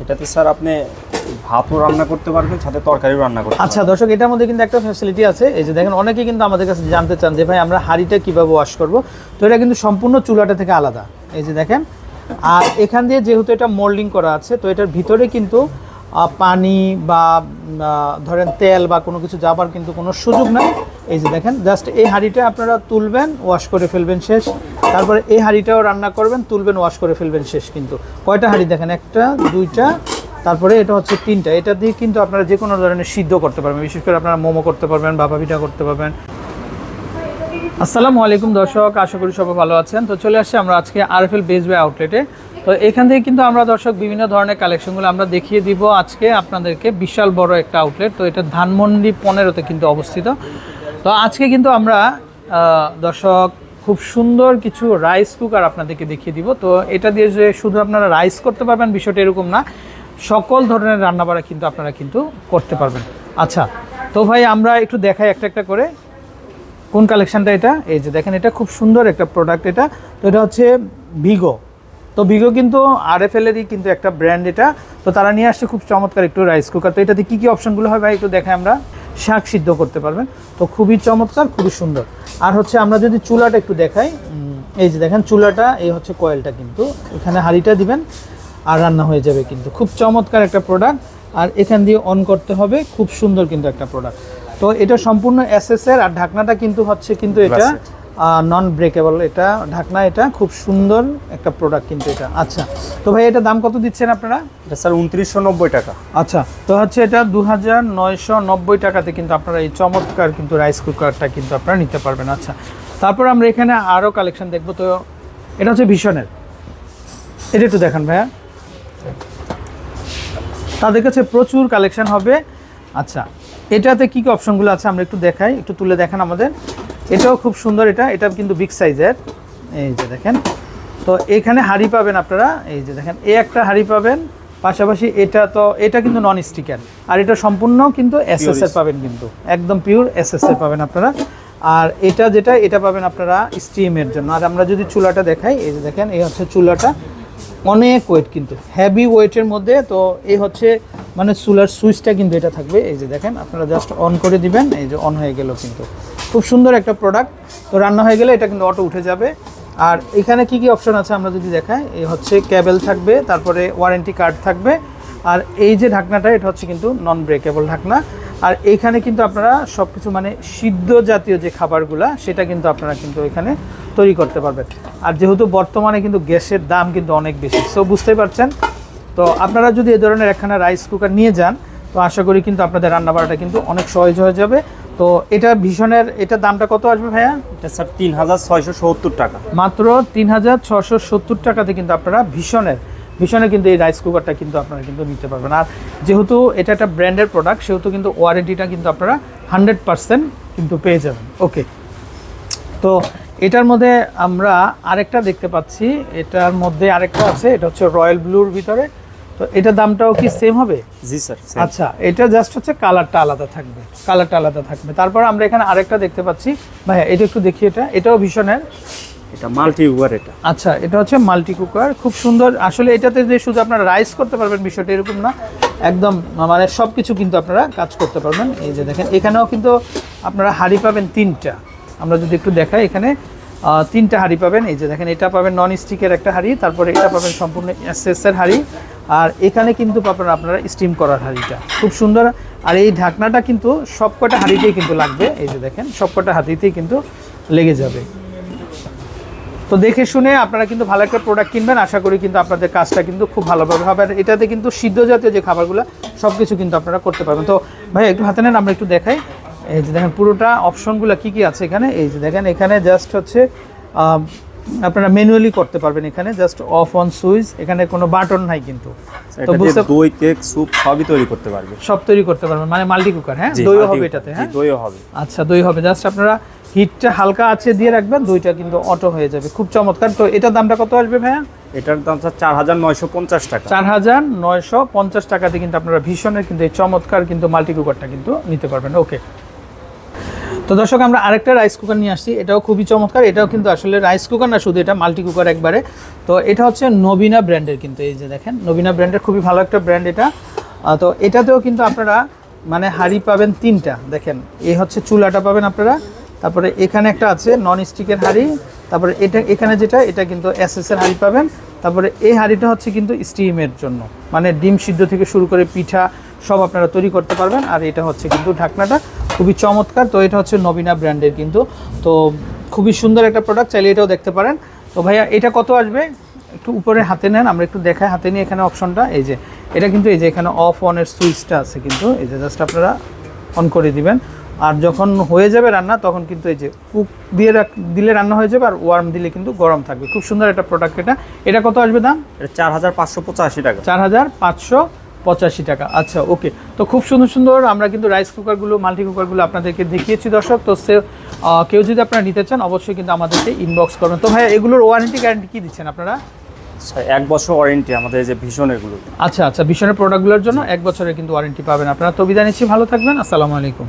এটাতে স্যার আপনি ভাতও রান্না করতে পারবেন, সাথে তরকারিও রান্না করতে পারবেন। আচ্ছা দর্শক, এটার মধ্যে কিন্তু একটা ফ্যাসিলিটি আছে। এই যে দেখেন, অনেকে কিন্তু আমাদের কাছে জানতে চান যে ভাই আমরা হাঁড়িটা কিভাবে ওয়াশ করব। তো এটা কিন্তু সম্পূর্ণ চুলাটা থেকে আলাদা। এই যে দেখেন, আর এখান দিয়ে যেহেতু এটা মোল্ডিং করা আছে, তো এটার ভিতরে কিন্তু পানি বা ধরেন তেল বা কোনো কিছু যাবার কিন্তু কোনো সুযোগ নাই। এই যে দেখেন, জাস্ট এই হাঁড়িটা আপনারা তুলবেন, ওয়াশ করে ফেলবেন, শেষ। তারপরে এই হাঁড়িটাও রান্না করবেন, তুলবেন, ওয়াশ করে ফেলবেন, শেষ। কিন্তু কয়টা হাঁড়ি দেখেন, একটা, দুইটা, তারপরে এটা হচ্ছে তিনটা। এটা দিয়ে কিন্তু আপনারা যে কোনো ধরনের সিদ্ধ করতে পারবেন, বিশেষ করে আপনারা মোমো করতে পারবেন, ভাপা পিঠা করতে পারবেন। আসসালামু আলাইকুম দর্শক, আশা করি সবাই ভালো আছেন। তো চলে আসছি আমরা আজকে আরএফএল বেস্ট বাই আউটলেটে। তো এখান থেকে কিন্তু আমরা দর্শক বিভিন্ন ধরনের কালেকশনগুলো আমরা দেখিয়ে দিব আজকে আপনাদেরকে। বিশাল বড় একটা আউটলেট, তো এটা ধানমন্ডি 15-তে কিন্তু অবস্থিত। তো আজকে কিন্তু আমরা দর্শক খুব সুন্দর কিছু রাইস কুকার আপনাদেরকে দেখিয়ে দিব। তো এটা দিয়ে যে শুধু আপনারা রাইস করতে পারবেন বিষয়টা এরকম না, সকল ধরনের রান্নাবাড়া কিন্তু আপনারা কিন্তু করতে পারবেন। আচ্ছা, তো ভাই আমরা একটু দেখাই একটা একটা করে কোন কালেকশানটা। এটা এই যে দেখেন, এটা খুব সুন্দর একটা প্রোডাক্ট। এটা তো এটা হচ্ছে ভিগো। তো ভিগো কিন্তু আরএফএলেরই কিন্তু একটা ব্র্যান্ড এটা। তো তারা নিয়ে আসছে খুব চমৎকার একটু রাইস কুকার। তো এটাতে কী কী অপশানগুলো হয় ভাই একটু দেখাই। আমরা শাক সিদ্ধ করতে পারবেন, তো খুবই চমৎকার, খুবই সুন্দর। আর হচ্ছে আমরা যদি চুলাটা একটু দেখাই, এই যে দেখেন চুলাটা, এই হচ্ছে কয়েলটা, কিন্তু এখানে হাঁড়িটা দিবেন আর রান্না হয়ে যাবে। কিন্তু খুব চমৎকার একটা প্রোডাক্ট। আর এখান দিয়ে অন করতে হবে, খুব সুন্দর কিন্তু একটা প্রোডাক্ট। তো এটা সম্পূর্ণ এসএসএর, আর ঢাকনাটা কিন্তু হচ্ছে কিন্তু এটা নন ব্রেকেবল এটা ঢাকনা। এটা খুব সুন্দর একটা প্রোডাক্ট কিন্তু এটা। আচ্ছা, তো ভাই এটা দাম কত দিচ্ছেন আপনারা? এটা স্যার 2990 টাকা। আচ্ছা, তো হচ্ছে এটা 2990 টাকাতে কিন্তু আপনারা এই চমৎকার কিন্তু রাইস কুকারটা কিন্তু আপনারা নিতে পারবেন। আচ্ছা, তারপর আমরা এখানে আরও কালেকশন দেখবো। তো এটা হচ্ছে ভীষণের, এটা একটু দেখান ভাইয়া। তাদের কাছে প্রচুর কালেকশন হবে। আচ্ছা, এটাতে কী কী অপশনগুলো আছে আমরা একটু দেখাই, একটু তুলে দেখেন আমাদের। এটাও খুব সুন্দর। এটা কিন্তু বিগ সাইজের। এই যে দেখেন, তো এখানে হাঁড়ি পাবেন আপনারা। এই যে দেখেন, এই একটা হাঁড়ি পাবেন, পাশাপাশি এটা কিন্তু নন স্টিকার, আর এটা সম্পূর্ণ কিন্তু এসএসএর পাবেন, কিন্তু একদম পিওর এসএসএর পাবেন আপনারা। আর এটা পাবেন আপনারা স্টিমের জন্য। আর আমরা যদি চুলাটা দেখাই, এই যে দেখেন, এই হচ্ছে চুলাটা, অনেক ওয়েট, কিন্তু হেভি ওয়েটের মধ্যে। তো এই হচ্ছে মানে চুলার সুইচটা কিন্তু এটা থাকবে। এই যে দেখেন, আপনারা জাস্ট অন করে দিবেন, এই যে অন হয়ে গেল। কিন্তু খুব সুন্দর একটা প্রোডাক্ট। তো রান্না হয়ে গেলে এটা কিন্তু অটো উঠে যাবে। আর এখানে কি কি অপশন আছে আমরা যদি দেখাই, এই হচ্ছে কেবল থাকবে, তারপরে ওয়ারেন্টি কার্ড থাকবে। আর এই যে ঢাকনাটা, এটা হচ্ছে কিন্তু নন ব্রেকেবল ঢাকনা। আর এইখানে কিন্তু আপনারা সব কিছু মানে সিদ্ধ জাতীয় যে খাবারগুলা, সেটা কিন্তু আপনারা কিন্তু এখানে তৈরি করতে পারবেন। আর যেহেতু বর্তমানে কিন্তু গ্যাসের দাম কিন্তু অনেক বেশি, সো বুঝতেই পারছেন। তো আপনারা যদি এই ধরনের একখানা রাইস কুকার নিয়ে যান, তো আশা করি কিন্তু আপনাদের রান্নাবাড়াটা কিন্তু অনেক সহজ হয়ে যাবে। তো এটা ভীষণের, এটা দামটা কত আসবে ভাইয়া? এটা স্যার 3670 টাকা। মাত্র 3670 টাকাতে কিন্তু আপনারা ভীষণের কিন্তু এই রাইস কুকারটা কিন্তু আপনারা কিন্তু নিতে পারবেন। আর যেহেতু এটা একটা ব্র্যান্ডের প্রোডাক্ট, সেহেতু কিন্তু ওয়ারেন্টিটা কিন্তু আপনারা 100% কিন্তু পেয়ে যাবেন। ওকে, তো এটার মধ্যে আমরা আরেকটা দেখতে পাচ্ছি, এটার মধ্যে আরেকটা আছে, এটা হচ্ছে রয়্যাল ব্লুর ভিতরে। তো এটার দামটাও কি সেম হবে? জি স্যার। আচ্ছা, এটা জাস্ট হচ্ছে কালারটা আলাদা থাকবে, তারপর আমরা এখানে আরেকটা দেখতে পাচ্ছি ভাইয়া, এটা একটু দেখি। এটাও ভীষণের, এটা মাল্টি কুকার এটা। আচ্ছা, এটা হচ্ছে মাল্টি কুকার, খুব সুন্দর। আসলে এটাতে যে শুধু আপনারা রাইস করতে পারবেন বিষয়টা এরকম না, একদম মানে সব কিছু কিন্তু আপনারা কাজ করতে পারবেন। এই যে দেখেন, এখানেও কিন্তু আপনারা হাঁড়ি পাবেন 3টা। আমরা যদি একটু দেখাই, এখানে 3টা হাঁড়ি পাবেন। এই যে দেখেন, এটা পাবেন নন স্টিকের একটা হাঁড়ি, তারপরে এটা পাবেন সম্পূর্ণ এসএসের হাঁড়ি, আর এখানে কিন্তু পাবেন আপনারা স্টিম করার হাঁড়িটা, খুব সুন্দর। আর এই ঢাকনাটা কিন্তু সবকটা হাঁড়িতেই কিন্তু লাগবে। এই যে দেখেন, সবকটা হাঁড়িতেই কিন্তু লেগে যাবে। তো দেখে শুনে আপনারা কিন্তু ভালো একটা প্রোডাক্ট কিনবেন, আশা করি কিন্তু আপনাদের কাজটা কিন্তু খুব ভালোভাবে হবে। আর এটাতে কিন্তু সিদ্ধ জাতীয় যে খাবারগুলো সব কিছু কিন্তু আপনারা করতে পারবেন। তো ভাই একটু হাতে নেন, আমরা একটু দেখাই। এই যে দেখেন পুরোটা অপশনগুলো কি কি আছে এখানে। এই যে দেখেন, এখানে জাস্ট হচ্ছে আপনারা ম্যানুয়ালি করতে পারবেন। এখানে জাস্ট অফ অন সুইচ, এখানে কোনো বাটন নাই কিন্তু। তো দই, কেক, স্যুপ সবই তৈরি করতে পারবেন, সব তৈরি করতে পারবেন, মানে মাল্টি কুকার। হ্যাঁ, দইও হবে এটাতে। হ্যাঁ, দইও হবে। আচ্ছা, দই হবে। জাস্ট আপনারা হিটটা হালকা আছে দিয়ে রাখবেন, দইটা কিন্তু অটো হয়ে যাবে, খুব চমৎকার। তো এটার দামটা কত আসবে ভাইয়া? এটার দাম স্যার 4950 টাকা। 4950 টাকাতে কিন্তু আপনারা ভীষণের কিন্তু এই চমৎকার কিন্তু মাল্টি কুকারটা কিন্তু নিতে পারবেন। ওকে, তো দর্শক আমরা আরেকটা রাইস কুকার নিয়ে আসছি, এটাও খুবই চমৎকার। এটাও কিন্তু আসলে রাইস কুকার না শুধু, এটা মাল্টি কুকার একবারে। তো এটা হচ্ছে নবীনা ব্র্যান্ডের, কিন্তু এই যে দেখেন নবীনা ব্র্যান্ডের খুবই ভালো একটা ব্র্যান্ড এটা। তো এটাতেও কিন্তু আপনারা মানে হাঁড়ি পাবেন 3টা, দেখেন এই হচ্ছে চুলাটা পাবেন আপনারা, তারপরে এখানে একটা আছে নন স্টিকের হাঁড়ি, তারপরে এখানে যেটা এটা কিন্তু এসএসের হাঁড়ি পাবেন, তারপরে এই হাঁড়িটা হচ্ছে কিন্তু স্টিমের জন্য, মানে ডিম সিদ্ধ থেকে শুরু করে পিঠা সব আপনারা তৈরি করতে পারবেন। আর এটা হচ্ছে কিন্তু ঢাকনাটা খুবই চমৎকার। তো এটা হচ্ছে নবীনা ব্র্যান্ডের কিন্তু, তো খুবই সুন্দর একটা প্রোডাক্ট, চাইলে এটাও দেখতে পারেন। তো ভাইয়া এটা কত আসবে একটু উপরে হাতে নেন, আমরা একটু দেখাই হাতে নিয়ে। এখানে অপশনটা এই যে এটা কিন্তু এই যে এখানে অফ অনের সুইচটা আছে কিন্তু, এই যে জাস্ট আপনারা অন করে দিবেন। আর যখন হয়ে যাবে রান্না তখন কিন্তু এই যে কুক দিয়ে দিলে রান্না হয়ে যাবে, আর ওয়ার্ম দিলে কিন্তু গরম থাকবে। খুব সুন্দর একটা প্রোডাক্ট এটা। এটা কত আসবে দাম? এটা 4585 টাকা। 4585 টাকা। আচ্ছা ওকে। তো খুব সুন্দর সুন্দর আমরা কিন্তু রাইস কুকারগুলো, মাল্টি কুকারগুলো আপনাদেরকে দেখিয়েছি দর্শক। তো কেউ যদি আপনারা নিতে চান অবশ্যই কিন্তু আমাদেরকে ইনবক্স করবেন। তো ভাই এগুলোর ওয়ারেন্টি গ্যারান্টি কি দিচ্ছেন আপনারা? 1 বছর ওয়ারেন্টি আমাদের এই যে ভীষণ এগুলো। আচ্ছা, ভীষণের প্রোডাক্টগুলোর জন্য 1 বছরের কিন্তু ওয়ারেন্টি পাবেন আপনারা। তো বিদায় নিচ্ছি, ভালো থাকবেন, আসসালামু আলাইকুম।